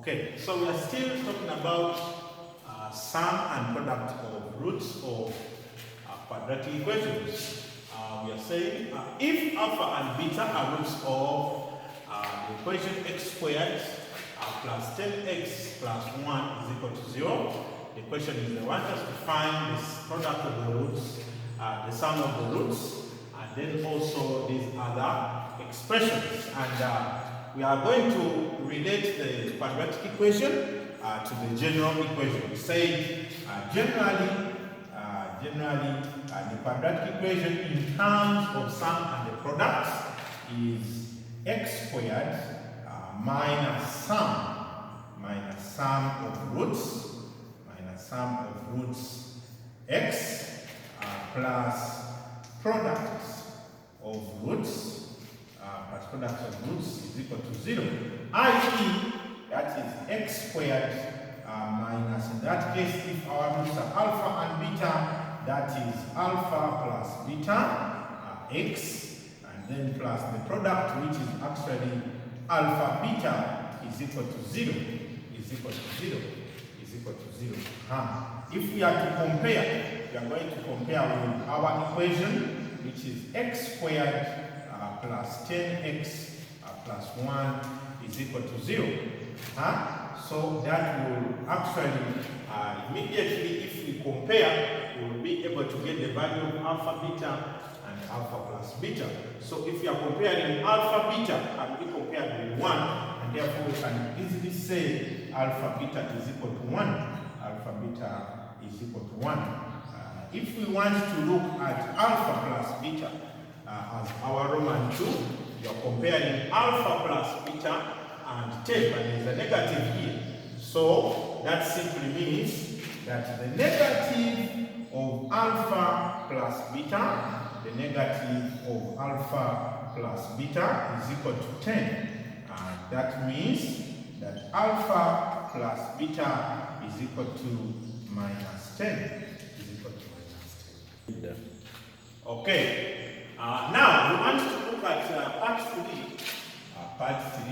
Okay, so we are still talking about sum and product of roots of quadratic equations. We are saying if alpha and beta are roots of the equation x squared plus 10x plus 1 is equal to 0, the question is they want us to find this product of the roots, the sum of the roots, and then also these other expressions. And we are going to relate the quadratic equation to the general equation. We say generally the quadratic equation in terms of sum and the product is x squared minus sum of roots x plus product of roots is equal to 0, i.e. that is x squared minus, in that case, if our roots are alpha and beta, that is alpha plus beta x, and then plus the product, which is actually alpha beta, is equal to 0, If we are to compare, we are going to compare with our equation, which is x squared plus 10x plus 1 is equal to 0. So that will actually, immediately if we compare, we will be able to get the value of alpha beta and alpha plus beta. So if we are comparing alpha beta and we compare with 1, and therefore we can easily say alpha beta is equal to 1. Alpha beta is equal to 1. If we want to look at alpha plus beta, as our Roman 2, you are comparing alpha plus beta and 10, but there is a negative here. So that simply means that the negative of alpha plus beta, is equal to 10. And that means that alpha plus beta is equal to minus 10. Okay. Now we want to look at part 3. Part 3,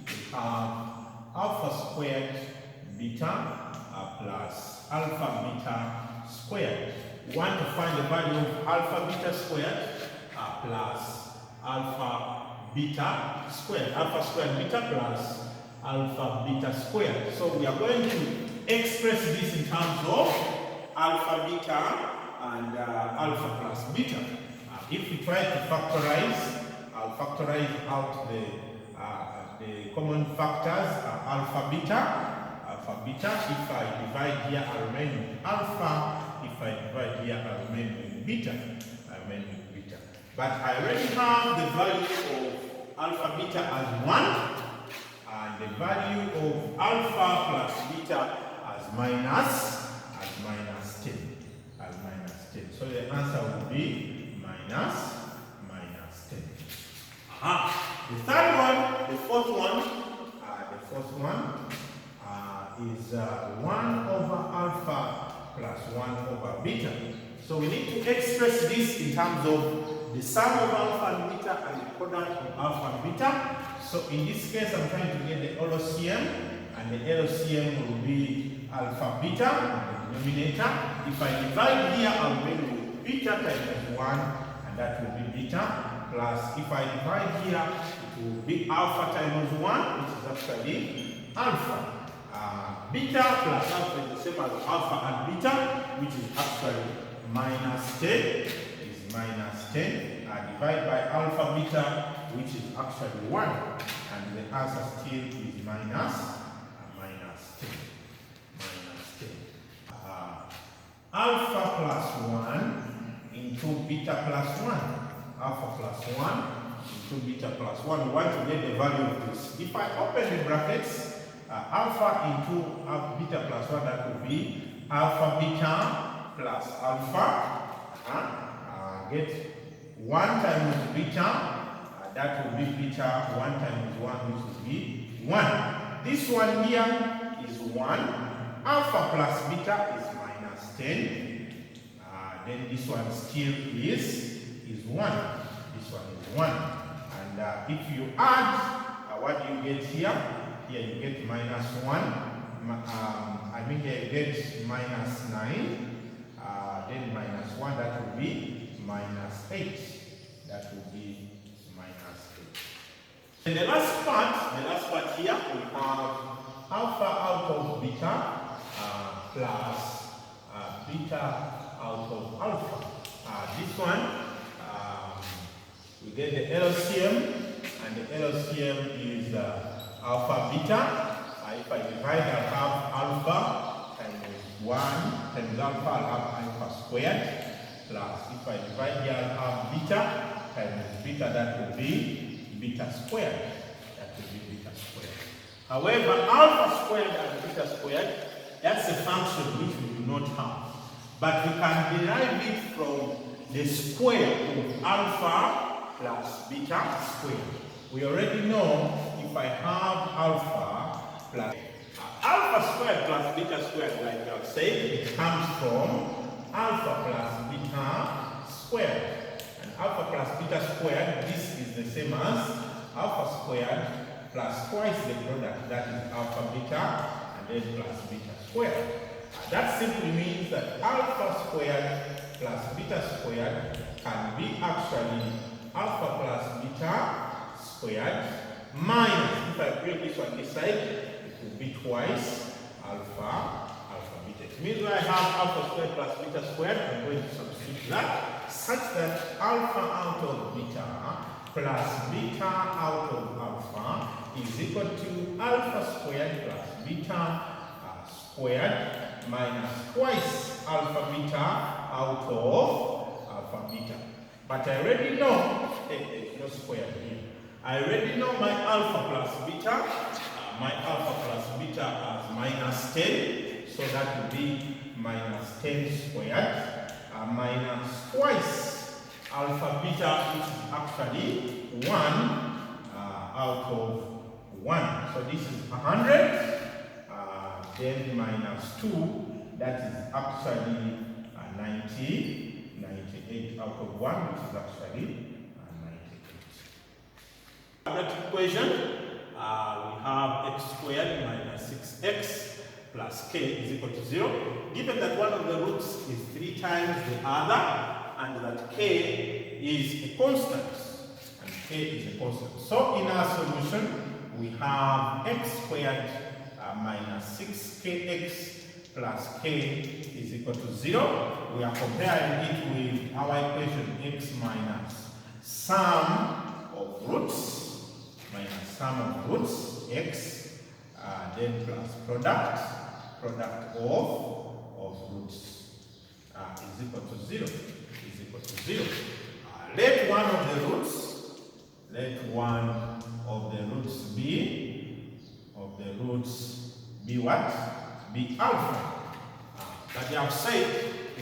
we have alpha squared beta plus alpha beta squared. We want to find the value of alpha beta squared plus alpha beta squared. Alpha squared beta plus alpha beta squared. So we are going to express this in terms of alpha beta and alpha plus beta. If we try to factorize, I'll factorize out the common factors, alpha beta. If I divide here, I remain with alpha. If I divide here, I remain with beta. But I already have the value of alpha beta as 1, and the value of alpha plus beta as minus 10. So the answer will be minus 10. The third one, the fourth one is 1 over alpha plus 1 over beta. So we need to express this in terms of the sum of alpha and beta and the product of alpha and beta. So in this case, I'm trying to get the LCM, and the LCM will be alpha beta in the denominator. If I divide here, I'll make beta times 1, and that will be beta, plus if I divide here, it will be alpha times 1, which is actually alpha. Beta plus alpha is the same as alpha and beta, which is actually minus 10, Divide by alpha beta, which is actually 1, and the answer still is minus 10. Alpha plus 1 into beta plus 1. Alpha plus 1 into beta plus 1. We want to get the value of this. If I open the brackets, alpha into beta plus 1, that would be alpha beta plus alpha. Get 1 times beta, that will be beta 1 times 1, which will be 1. This one here is 1. Alpha plus beta is minus 10. Then this one still is 1. This one is 1. And if you add, what do you get here? Here you get minus 1. Here you get minus 9. Then minus 1, that will be minus 8. That will be minus 8. And the last part here, we have alpha out of beta plus beta out of alpha. This one, we get the LCM, and the LCM is alpha beta. If I divide, I have alpha times 1 times alpha, I'll have alpha squared, plus if I divide here, I'll have beta times beta, that will be beta squared. That will be beta squared. However, alpha squared and beta squared, that's a function which we do not have. But we can derive it from the square of alpha plus beta squared. We already know if I have alpha plus alpha squared plus beta squared, like I've said, it comes from alpha plus beta squared. And alpha plus beta squared, this is the same as alpha squared plus twice the product, that is alpha beta, and then plus beta squared. That simply means that alpha squared plus beta squared can be actually alpha plus beta squared minus, if I bring this one this side, it will be twice alpha beta. It means when I have alpha squared plus beta squared, I'm going to substitute that such that alpha out of beta plus beta out of alpha is equal to alpha squared plus beta squared minus twice alpha beta out of alpha beta. But I already know, there's no square here. I already know my alpha plus beta. My alpha plus beta as minus 10. So that will be minus 10 squared minus twice alpha beta, which is actually 1 out of 1. So this is 100. Then minus 2, that is actually 98 out of 1, which is actually 98. Quadratic equation, we have x squared minus 6x plus k is equal to 0. Given that one of the roots is 3 times the other, and that k is a constant, So in our solution, we have x squared minus 6kx plus k is equal to 0. We are comparing it with our equation x minus sum of roots, x, then plus product of roots is equal to 0. Let one of the roots be what? Be alpha. But they have said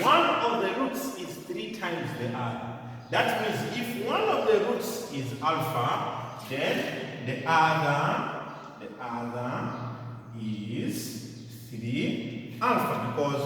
one of the roots is 3 times the other. That means if one of the roots is alpha, then the other is 3 alpha, because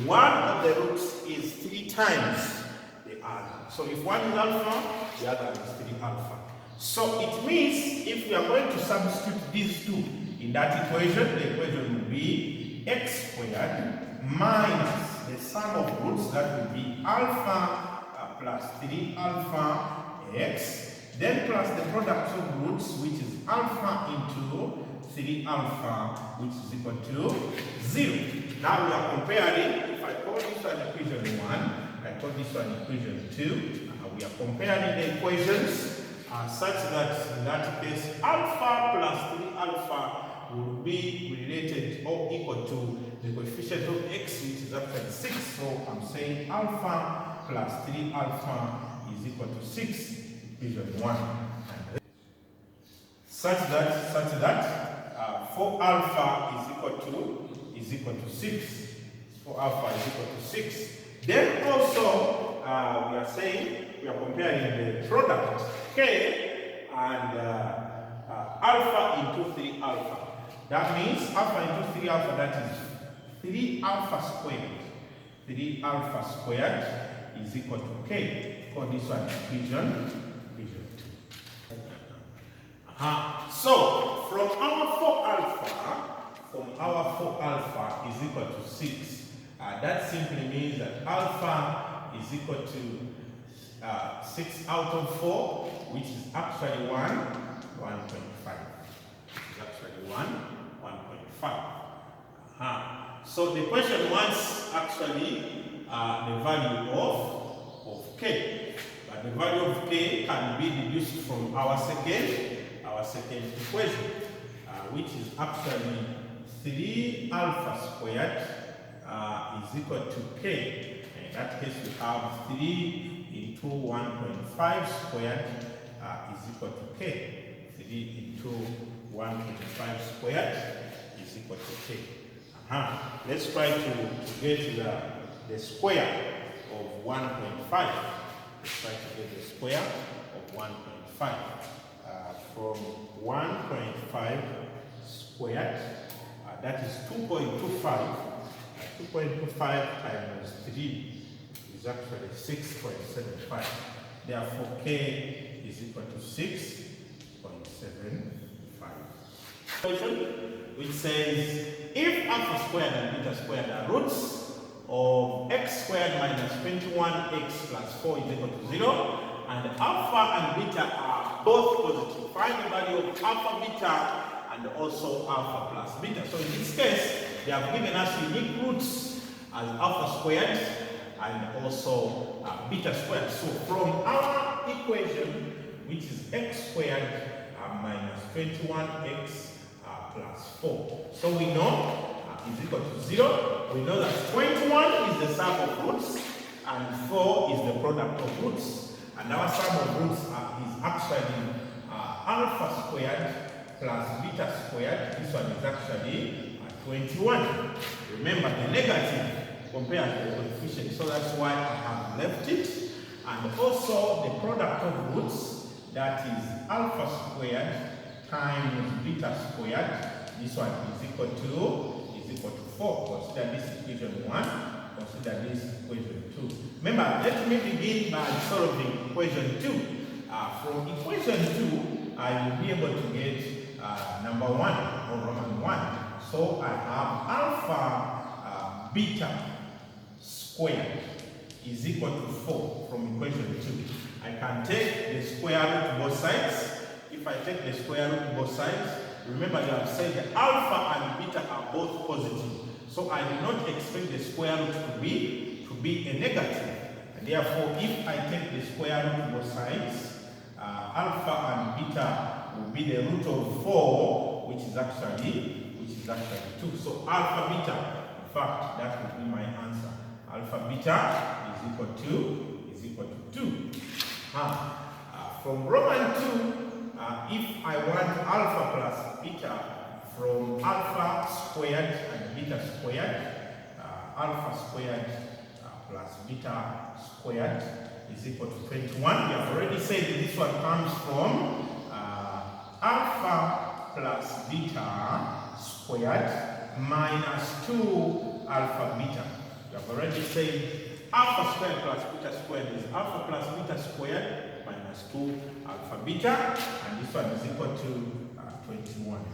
one of the roots is 3 times the other. So if one is alpha, the other is 3 alpha. So it means if we are going to substitute these two in that equation, the equation will be x squared minus the sum of roots, that will be alpha plus 3 alpha x, then plus the product of roots, which is alpha into 3 alpha, which is equal to 0. Now we are comparing. If I call this one equation 1, I call this one equation 2, we are comparing the equations such that in that case alpha plus 3 alpha will be related or equal to the coefficient of x, which is actually 6. So I'm saying alpha plus 3 alpha is equal to 6, equation 1. Such that 4 alpha is equal to 6. 4 alpha is equal to 6. Then also we are saying we are comparing the product k and alpha into 3 alpha. That means alpha into 3 alpha, that is 3 alpha squared. 3 alpha squared is equal to k. Call this one equation 2. So from our 4 alpha is equal to 6. That simply means that alpha is equal to 6 out of 4, which is actually 1.5. It's actually 1.5. So the question wants actually the value of k. But the value of k can be deduced from our second equation, which is actually 3 alpha squared is equal to k. In that case, we have 3 into 1.5 squared is equal to k. 3 into 1.5 squared is equal to k. Let's try to get the square of 1.5. Let's try to get the square of 1.5. From 1.5 squared, that is 2.25. 2.25 times 3 is actually 6.75. Therefore, k is equal to 6.75. Question which says, if alpha squared and beta squared are roots of x squared minus 21x plus 4 is equal to 0, and alpha and beta are both positive, find the value of alpha beta and also alpha plus beta. So in this case, they have given us unique roots as alpha squared and also beta squared. So from our equation, which is x squared minus 21x plus 4. So we know is equal to 0. We know that 21 is the sum of roots and 4 is the product of roots. And our sum of roots is actually alpha squared plus beta squared. This one is actually 21. Remember, the negative compared to the coefficient, so that's why I have left it. And also the product of roots, that is alpha squared times beta squared. This one is equal to 4. Consider this equation 1. Consider this equation 2. Remember, let me begin by solving equation 2. From equation 2, I will be able to get number 1 or Roman 1. So I have alpha beta squared is equal to 4 from equation 2. I can take the square root both sides. If I take the square root both sides, remember they have said that alpha and beta are both positive. So I do not expect the square root to be a negative. And therefore, if I take the square root both sides, alpha and beta will be the root of 4, which is actually 2. So alpha beta, in fact, that would be my answer. Alpha beta is equal to 2. From Roman 2, if I want alpha plus beta from alpha squared and beta squared, alpha squared plus beta squared is equal to 21. We have already said that this one comes from alpha plus beta squared minus 2 alpha beta. We have already said alpha squared plus beta squared is alpha plus beta squared minus 2 alpha beta, and this one is equal to 21.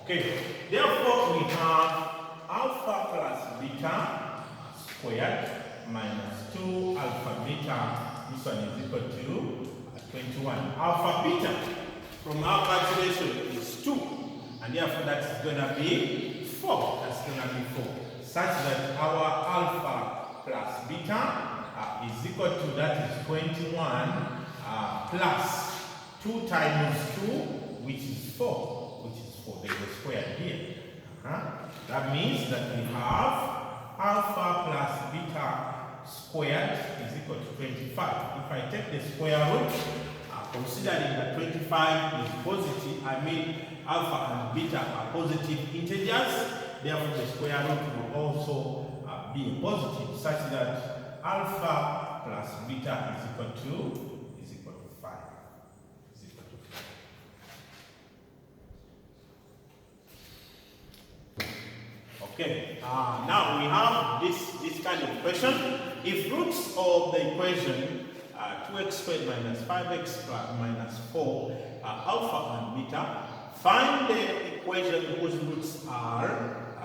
Okay, therefore we have alpha plus beta squared minus 2 alpha beta. This one is equal to 21. Alpha beta from our calculation is 2, and therefore that's going to be 4. That's going to be 4, such that our alpha plus beta is equal to, that is 21 plus 2 times 2, which is 4. There's a square here. That means that we have alpha plus beta squared is equal to 25. If I take the square root, considering that 25 is positive, I mean alpha and beta are positive integers, therefore the square root will also be a positive, such that alpha plus beta is equal to 5. Okay, now we have this kind of equation. If roots of the equation 2x squared minus 5x minus 4, alpha and beta. Find the equation whose roots are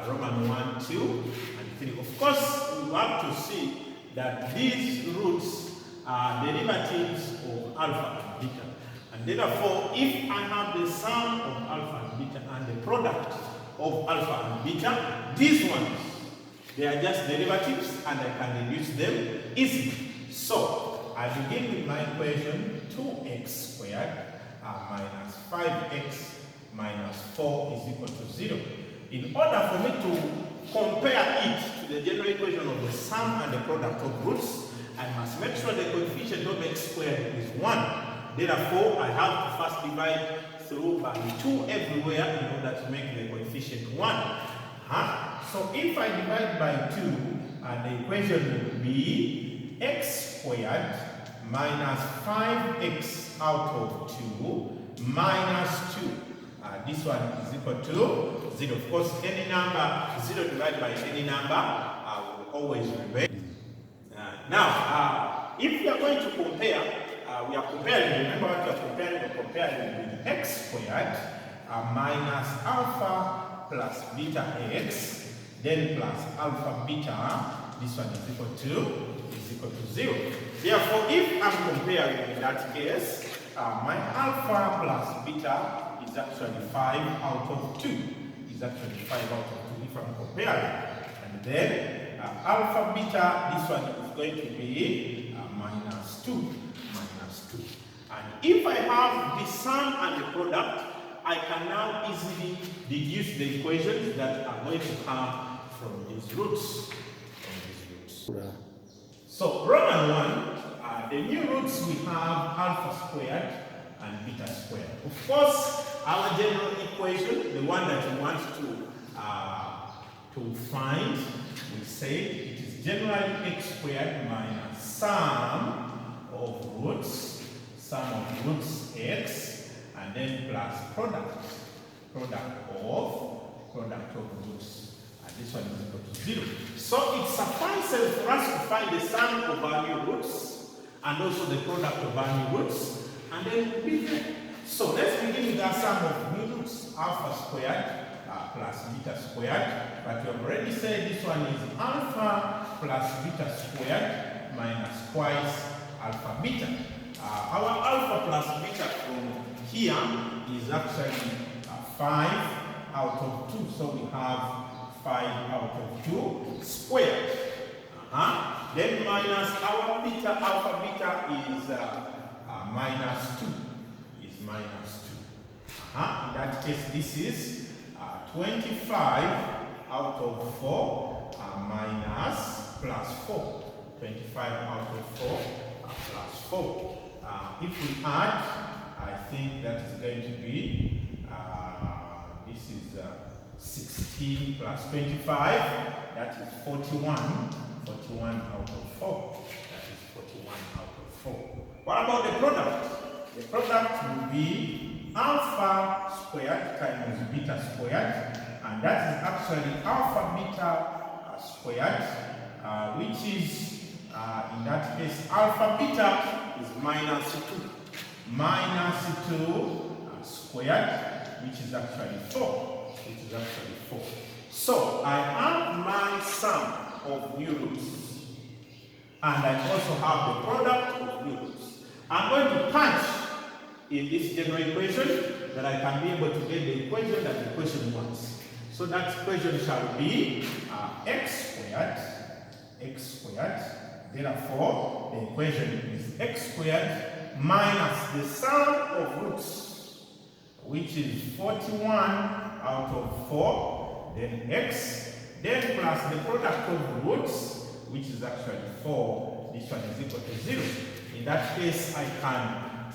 Roman 1, 2, and 3. Of course, we have to see that these roots are derivatives of alpha and beta. And therefore, if I have the sum of alpha and beta and the product of alpha and beta, these ones, they are just derivatives and I can reduce them easily. So, I begin with my equation 2x squared minus 5x minus 4 is equal to 0. In order for me to compare it to the general equation of the sum and the product of roots, I must make sure the coefficient of x squared is 1. Therefore, I have to first divide through by 2 everywhere in order to make the coefficient 1. So if I divide by 2, the equation will be x squared minus 5x out of 2 minus 2. This one is equal to 0. Of course, any number, 0 divided by any number will always remain. Now, if we are going to compare, we are comparing, remember what we are comparing? We are comparing with x squared minus alpha plus beta x, then plus alpha beta, this one is equal to 0. Therefore, if I'm comparing in that case, my alpha plus beta is actually 5 out of 2. Is actually 5 out of 2 if I'm comparing. And then alpha beta, this one is going to be minus 2. And if I have the sum and the product, I can now easily deduce the equations that are going to come from these roots. So Roman 1, the new roots we have alpha squared and beta squared. Of course, our general equation, the one that we want to find, we say it is generally x squared minus sum of roots x, and then plus product of roots. And this one is equal to 0. So it suffices for us to find the sum of our new roots and also the product of our new roots, and then we begin. So let's begin with our sum of new roots, alpha squared plus beta squared. But we have already said this one is alpha plus beta squared minus twice alpha beta. Our alpha plus beta from here is actually 5 out of 2. So we have 5 out of 2 squared. Then minus our beta, alpha beta is minus 2. Is minus 2. In that case, this is 25 out of 4 minus plus 4. 25 out of 4 plus 4. If we add, I think that is going to be, this is 16 plus 25, that is 41. 41 out of 4. That is 41 out of 4. What about the product? The product will be alpha squared times beta squared, and that is actually alpha beta squared, which is in that case alpha beta is minus 2. Minus 2 squared, which is actually 4. So I have my sum of new roots, and I also have the product of new roots. I'm going to punch in this general equation that I can be able to get the equation that the equation wants. So that equation shall be x squared. Therefore, the equation is x squared minus the sum of roots, which is 41 out of 4, then x, then plus the product of roots, which is actually 4. This one is equal to 0. In that case, I can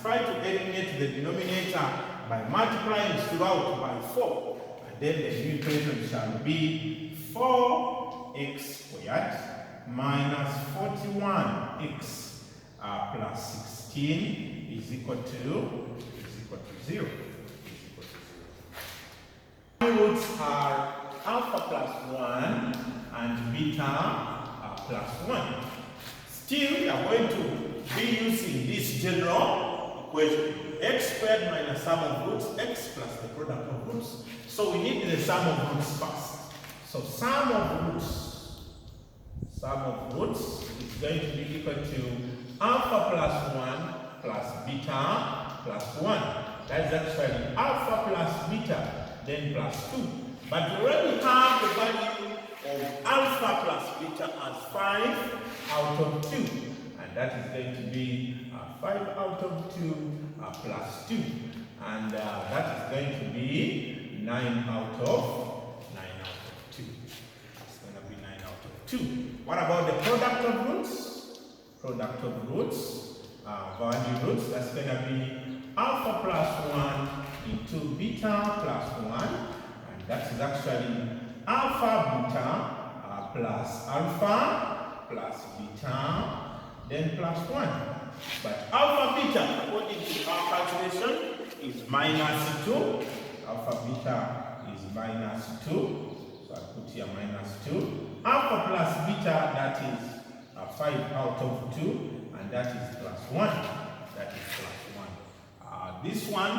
try to eliminate the denominator by multiplying throughout by 4. And then the new equation shall be 4x squared minus 41x plus 16 is equal to 0. Roots are alpha plus 1 and beta plus 1. Still, we are going to be using this general equation. X squared minus sum of roots x plus the product of roots. So we need the sum of roots first. So sum of roots is going to be equal to alpha plus 1 plus beta plus 1. That is actually alpha plus beta, then plus 2. But we already have the value of alpha plus beta as 5 out of 2. And that is going to be 5 out of 2 plus 2. And that is going to be 9 out of 2. It's going to be 9 out of 2. What about the product of roots? Product of roots, value roots, that's going to be alpha plus 1 into beta plus 1. And that is actually alpha beta plus alpha plus beta, then plus 1. But alpha beta, according to our calculation, is minus 2. Alpha beta is minus 2. So I put here minus 2. Alpha plus beta, that is 5 out of 2. And that is plus 1. That is plus 1. This one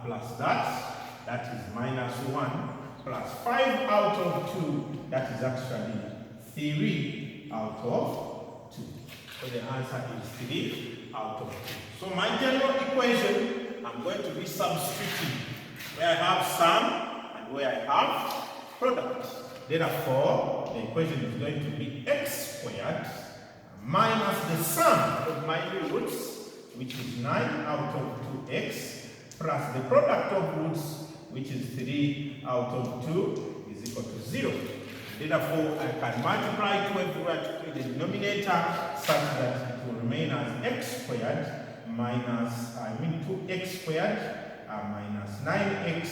plus that is minus 1. Plus 5 out of 2, that is actually 3 out of 2. So the answer is 3 out of 2. So my general equation, I'm going to be substituting where I have sum and where I have product. Therefore, the equation is going to be x squared minus the sum of my new roots, which is 9 out of 2x, plus the product of roots, which is 3 out of 2, is equal to 0. Therefore, I can multiply 2 everywhere to the denominator such that it will remain as x squared minus, 2x squared minus 9x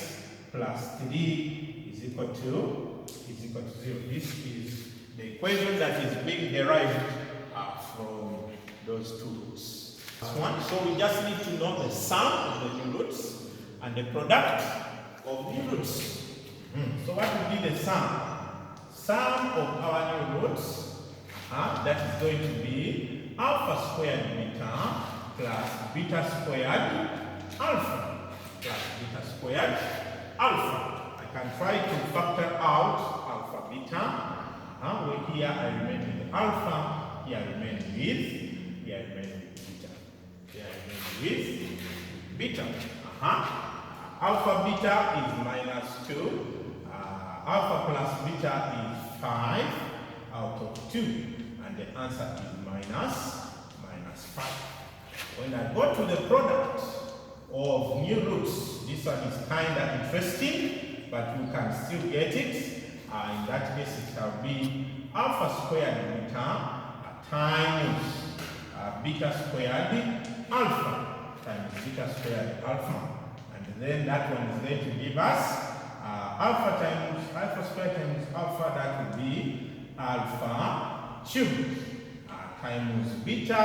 plus 3 is equal to 0. This is the equation that is being derived from those two roots. So we just need to know the sum of the new roots and the product of new roots. So what will be the sum? Sum of our new roots, that is going to be alpha squared beta plus beta squared alpha plus beta squared alpha. I can try to factor out alpha beta. Where here I remain with alpha, here I remain with beta. Here I remain with beta. Alpha beta is minus 2. Alpha plus beta is 5 out of 2. And the answer is minus 5. When I go to the product of new roots, this one is kind of interesting, but you can still get it. In that case, it shall be alpha squared beta times beta squared alpha times beta squared alpha. And then that one is going to give us alpha squared times alpha, that would be alpha cubed, times beta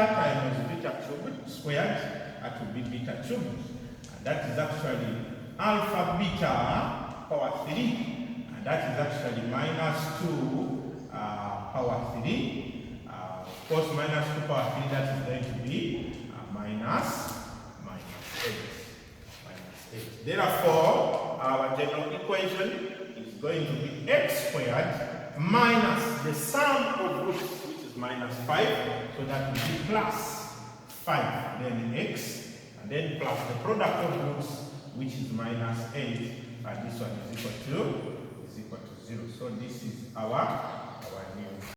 cubed squared, that would be beta cubed. And that is actually alpha beta power 3. And that is actually minus 2 power 3. Of course, minus 2 power 3, that is going to be minus 8. Therefore, our general equation is going to be x squared minus the sum of roots, which is minus 5. So that will be plus 5, then x, and then plus the product of roots, which is minus 8. And this one is equal to 0. So this is our